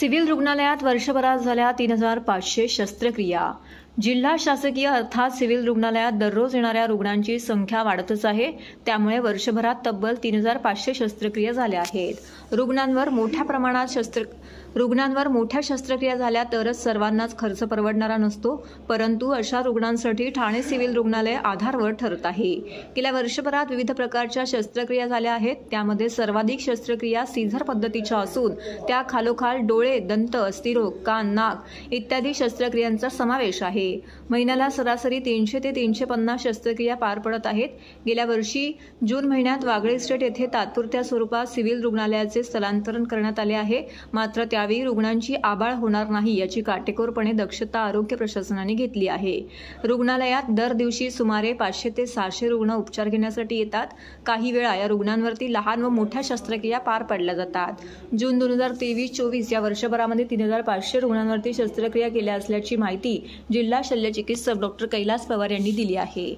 Civil रुग्णालयात वर्षभरात झाल्या 3500 शस्त्रक्रिया। जिल्हा शासकीय अर्थात सिव्हिल रुग्णालयात दररोज येणाऱ्या रुग्णांची संख्या वाढतच आहे। त्यामुळे वर्षभरात तब्बल 3500 शस्त्रक्रिया झाल्या आहेत। रुग्णांवर मोठ्या शस्त्रक्रिया झाल्या तरच सर्वांनाच खर्च परवडणारा नसतो, परंतु अशा रुग्णांसाठी ठाणे सिव्हिल रुग्णालय आधारवड ठरत आहे। गेल्या वर्षभरात विविध प्रकारच्या शस्त्रक्रिया झाल्या आहेत। त्यामध्ये सर्वाधिक शस्त्रक्रिया सीझर पद्धतीच्या असून त्या खालोखाल डोळे, दंत, अस्थिरोग, कान, नाक इत्यादी शस्त्रक्रियांचा समावेश आहे। महिन्याला सरासरी 300 ते 350 शस्त्रक्रिया पार पडत आहेत। गेल्या वर्षी जून महिन्यात वागळे इस्टेट येथे तात्पुरत्या स्वरूपात सिव्हिल रुग्णालयाचे स्थलांतरण करण्यात आले आहे। मात्र त्यावेळी रुग्णांची आबाळ होणार नाही याची काटेकोरपणे दक्षता आरोग्य प्रशासनाने घेतली आहे। रुग्णालयात दर दिवशी सुमारे 500 ते 600 रुग्ण उपचार घेण्यासाठी येतात। काही वेळा या रुग्णांवरती लहान व मोठ्या शस्त्रक्रिया पार पडल्या जातात। जून 2023-24 या वर्षभरामध्ये 3500 रुग्णांवरती शस्त्रक्रिया केल्या असल्याची माहिती जिल्हा शल्यचिकित्सक डॉ. कैलास पवार यांनी दिली आहे।